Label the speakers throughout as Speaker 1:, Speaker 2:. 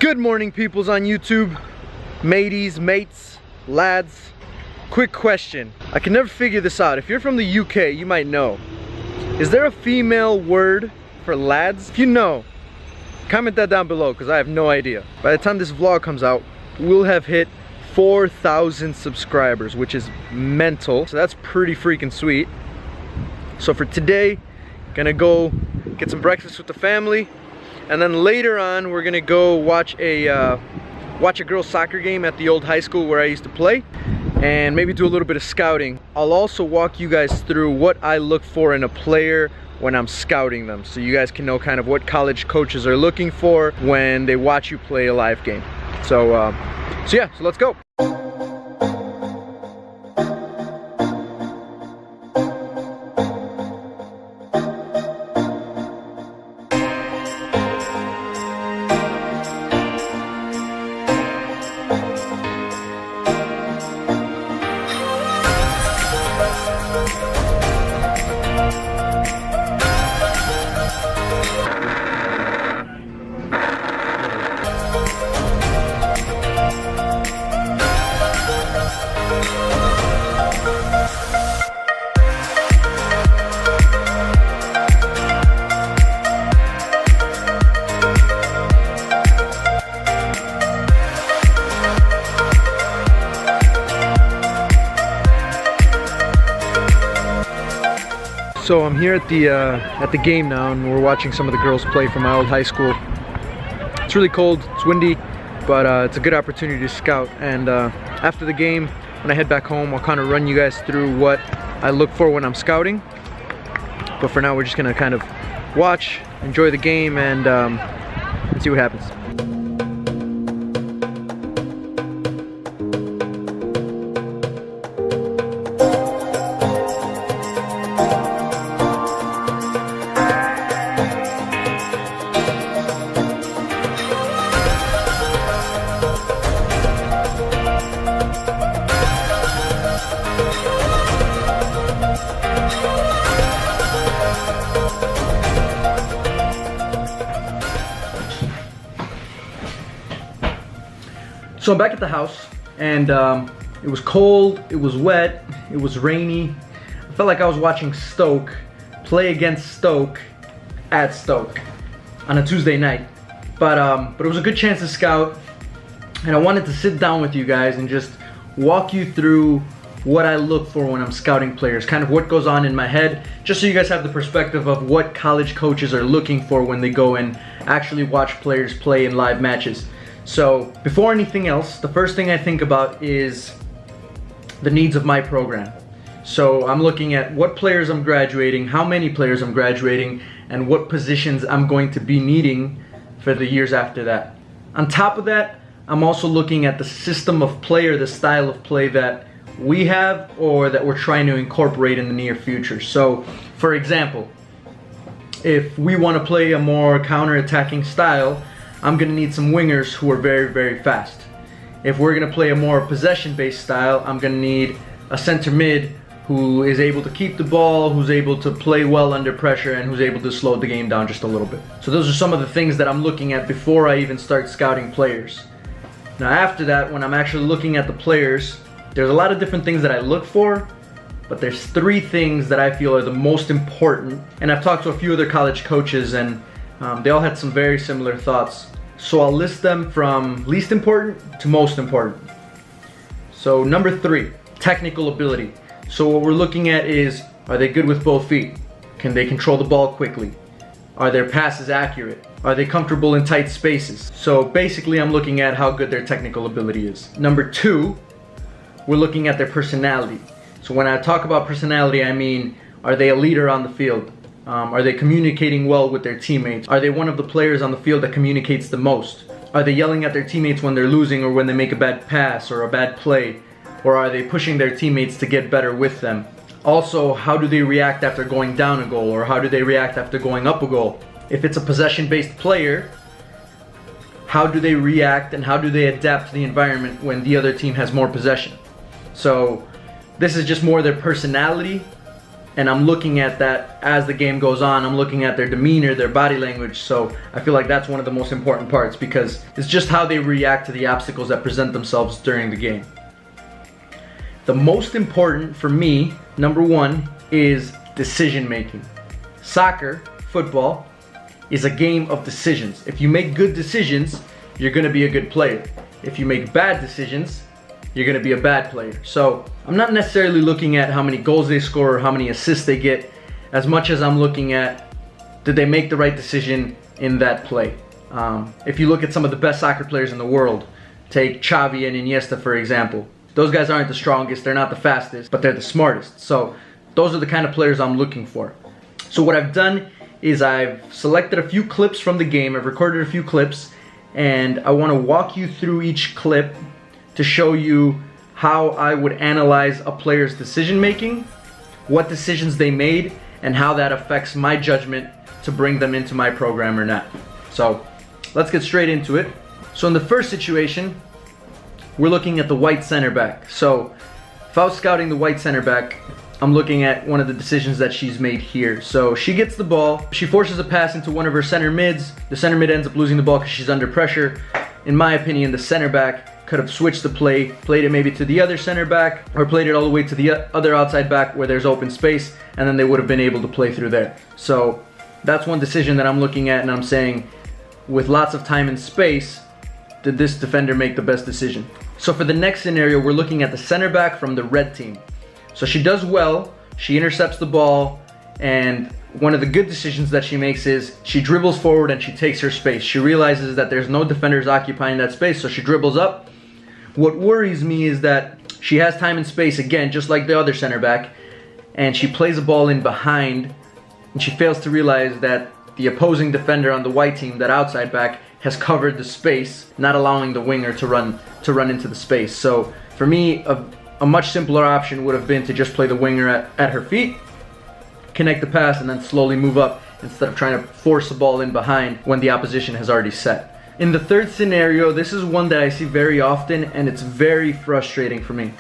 Speaker 1: Good morning, peoples on YouTube, mateys, mates, lads. Quick question. I can never figure this out. If you're from the UK, you might know. Is there a female word for lads? If you know, comment that down below because I have no idea. By the time this vlog comes out, we'll have hit 4,000 subscribers, which is mental. So that's pretty freaking sweet. So for today, gonna go get some breakfast with the family, and then later on we're gonna go watch a girls' soccer game at the old high school where I used to play, and maybe do a little bit of scouting. I'll also walk you guys through what I look for in a player when I'm scouting them, so you guys can know kind of what college coaches are looking for when they watch you play a live game. So yeah, so let's go. So I'm here at the game now, and we're watching some of the girls play from my old high school. It's really cold, it's windy, but it's a good opportunity to scout. And after the game, when I head back home, I'll kind of run you guys through what I look for when I'm scouting. But for now, we're just gonna kind of watch, enjoy the game, and see what happens. So I'm back at the house, and it was cold, it was wet, it was rainy. I felt like I was watching Stoke play against Stoke at Stoke on a Tuesday night. But it was a good chance to scout, and I wanted to sit down with you guys and just walk you through what I look for when I'm scouting players, kind of what goes on in my head, just so you guys have the perspective of what college coaches are looking for when they go and actually watch players play in live matches. So before anything else, the first thing I think about is the needs of my program. So I'm looking at what players I'm graduating, how many players I'm graduating, and what positions I'm going to be needing for the years after that. On top of that, I'm also looking at the system of play or the style of play that we have or that we're trying to incorporate in the near future. So for example, if we want to play a more counter-attacking style, I'm going to need some wingers who are very, very fast. If we're going to play a more possession-based style, I'm going to need a center mid who is able to keep the ball, who's able to play well under pressure, and who's able to slow the game down just a little bit. So those are some of the things that I'm looking at before I even start scouting players. Now after that, when I'm actually looking at the players, there's a lot of different things that I look for, but there's three things that I feel are the most important. And I've talked to a few other college coaches, and they all had some very similar thoughts. So I'll list them from least important to most important. So number 3, technical ability. So what we're looking at is, are they good with both feet? Can they control the ball quickly? Are their passes accurate? Are they comfortable in tight spaces? So basically I'm looking at how good their technical ability is. Number 2, we're looking at their personality. So when I talk about personality, I mean, are they a leader on the field? Are they communicating well with their teammates? Are they one of the players on the field that communicates the most? Are they yelling at their teammates when they're losing or when they make a bad pass or a bad play? Or are they pushing their teammates to get better with them? Also, how do they react after going down a goal, or how do they react after going up a goal? If it's a possession-based player, how do they react and how do they adapt to the environment when the other team has more possession? So this is just more their personality and I'm looking at that as the game goes on. I'm looking at their demeanor, their body language. So I feel like that's one of the most important parts, because it's just how they react to the obstacles that present themselves during the game. The most important for me, number one, is decision making. Soccer, football, is a game of decisions. If you make good decisions, you're gonna be a good player. If you make bad decisions, you're gonna be a bad player. So I'm not necessarily looking at how many goals they score or how many assists they get, as much as I'm looking at, did they make the right decision in that play? If you look at some of the best soccer players in the world, take Xavi and Iniesta for example. Those guys aren't the strongest, they're not the fastest, but they're the smartest. So those are the kind of players I'm looking for. So what I've done is I've selected a few clips from the game, I've recorded a few clips, and I want to walk you through each clip to show you how I would analyze a player's decision making, what decisions they made, and how that affects my judgment to bring them into my program or not. So let's get straight into it. So in the first situation, we're looking at the white center back. So if I was scouting the white center back, I'm looking at one of the decisions that she's made here. So she gets the ball, she forces a pass into one of her center mids. The center mid ends up losing the ball because she's under pressure. In my opinion, the center back could have switched the play, played it maybe to the other center back, or played it all the way to the other outside back where there's open space, and then they would have been able to play through there. So that's one decision that I'm looking at, and I'm saying, with lots of time and space, did this defender make the best decision? So for the next scenario, we're looking at the center back from the red team. So she does well, she intercepts the ball, and one of the good decisions that she makes is she dribbles forward and she takes her space. She realizes that there's no defenders occupying that space, so she dribbles up. What worries me is that she has time and space again, just like the other center back, and she plays a ball in behind, and she fails to realize that the opposing defender on the white team, that outside back, has covered the space, not allowing the winger to run into the space. So for me, a much simpler option would have been to just play the winger at her feet, connect the pass, and then slowly move up instead of trying to force the ball in behind when the opposition has already set. In the third scenario, this is one that I see very often, and it's very frustrating for me.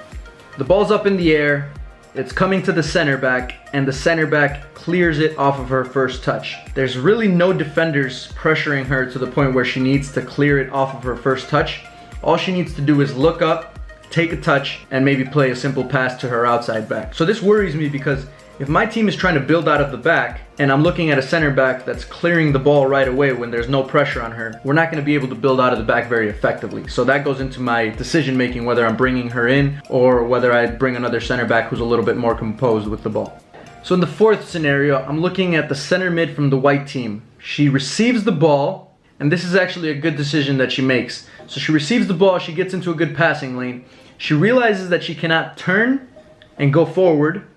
Speaker 1: The ball's up in the air, it's coming to the center back, and the center back clears it off of her first touch. There's really no defenders pressuring her to the point where she needs to clear it off of her first touch. All she needs to do is look up, take a touch, and maybe play a simple pass to her outside back. So this worries me, because if my team is trying to build out of the back and I'm looking at a center back that's clearing the ball right away when there's no pressure on her, we're not going to be able to build out of the back very effectively. So that goes into my decision making, whether I'm bringing her in or whether I bring another center back who's a little bit more composed with the ball. So in the fourth scenario, I'm looking at the center mid from the white team. She receives the ball, and this is actually a good decision that she makes. So she receives the ball, she gets into a good passing lane. She realizes that she cannot turn and go forward.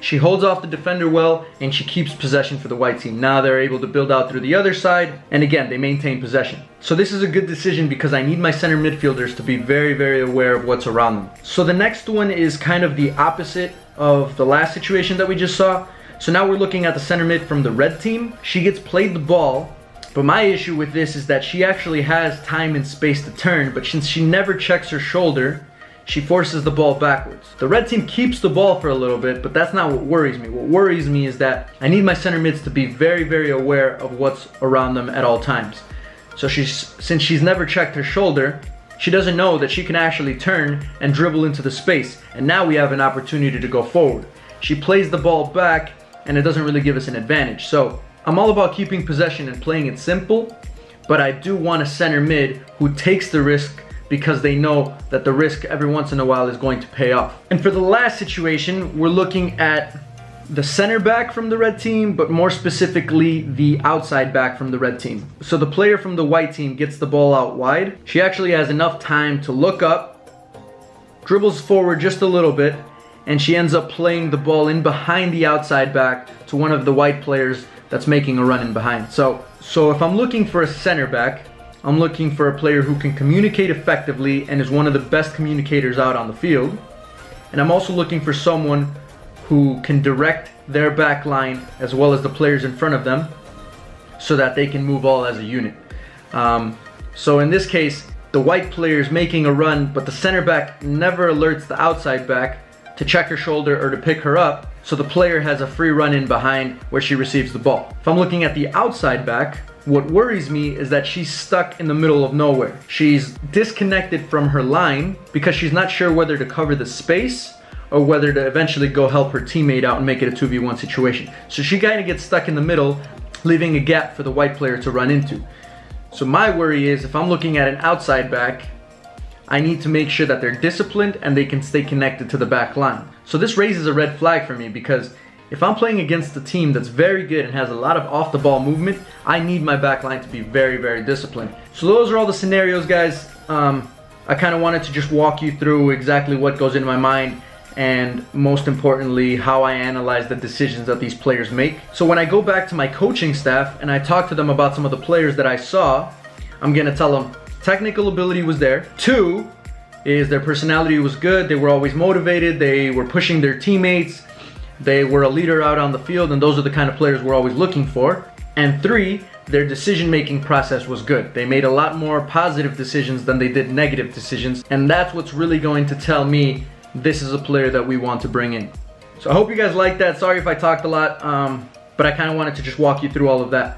Speaker 1: She holds off the defender well, and she keeps possession for the white team. Now they're able to build out through the other side, and again, they maintain possession. So this is a good decision because I need my center midfielders to be very, very aware of what's around them. So the next one is kind of the opposite of the last situation that we just saw. So now we're looking at the center mid from the red team. She gets played the ball, but my issue with this is that she actually has time and space to turn, but since she never checks her shoulder, she forces the ball backwards. The red team keeps the ball for a little bit, but that's not what worries me. What worries me is that I need my center mids to be very, very aware of what's around them at all times. So since she's never checked her shoulder, she doesn't know that she can actually turn and dribble into the space. And now we have an opportunity to go forward. She plays the ball back, and it doesn't really give us an advantage. So I'm all about keeping possession and playing it simple, but I do want a center mid who takes the risk, because they know that the risk every once in a while is going to pay off. And for the last situation, we're looking at the center back from the red team, but more specifically the outside back from the red team. So the player from the white team gets the ball out wide. She actually has enough time to look up, dribbles forward just a little bit, and she ends up playing the ball in behind the outside back to one of the white players that's making a run in behind. So if I'm looking for a center back, I'm looking for a player who can communicate effectively and is one of the best communicators out on the field. And I'm also looking for someone who can direct their back line as well as the players in front of them so that they can move all as a unit. So in this case, the white player is making a run, but the center back never alerts the outside back to check her shoulder or to pick her up. so the player has a free run in behind where she receives the ball. If I'm looking at the outside back, what worries me is that she's stuck in the middle of nowhere. She's disconnected from her line because she's not sure whether to cover the space or whether to eventually go help her teammate out and make it a 2v1 situation. So she kind of gets stuck in the middle, leaving a gap for the white player to run into. So my worry is if I'm looking at an outside back, I need to make sure that they're disciplined and they can stay connected to the back line. So this raises a red flag for me because if I'm playing against a team that's very good and has a lot of off the ball movement, I need my back line to be very, very disciplined. So those are all the scenarios, guys. I kind of wanted to just walk you through exactly what goes into my mind and most importantly, how I analyze the decisions that these players make. So when I go back to my coaching staff and I talk to them about some of the players that I saw, I'm gonna tell them technical ability was there. 2 is their personality was good. They were always motivated. They were pushing their teammates. They were a leader out on the field, and those are the kind of players we're always looking for. And 3, their decision-making process was good. They made a lot more positive decisions than they did negative decisions, and that's what's really going to tell me this is a player that we want to bring in. So I hope you guys liked that. Sorry if I talked a lot, but I kind of wanted to just walk you through all of that.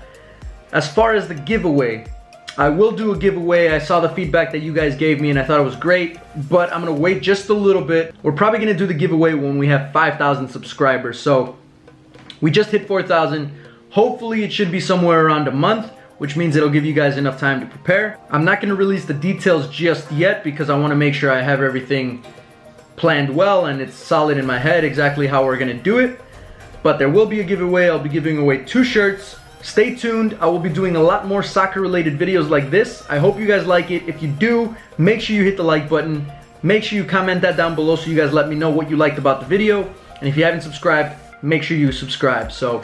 Speaker 1: As far as the giveaway, I will do a giveaway. I saw the feedback that you guys gave me and I thought it was great, but I'm gonna wait just a little bit. We're probably gonna do the giveaway when we have 5,000 subscribers. So we just hit 4,000. Hopefully it should be somewhere around a month, which means it'll give you guys enough time to prepare. I'm not gonna release the details just yet because I wanna make sure I have everything planned well and it's solid in my head exactly how we're gonna do it. But there will be a giveaway. I'll be giving away 2 shirts. Stay tuned. I will be doing a lot more soccer related videos like this. I hope you guys like it. If you do, make sure you hit the like button. Make sure you comment that down below so you guys let me know what you liked about the video. And if you haven't subscribed, make sure you subscribe. So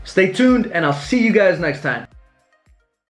Speaker 1: stay tuned and I'll see you guys next time.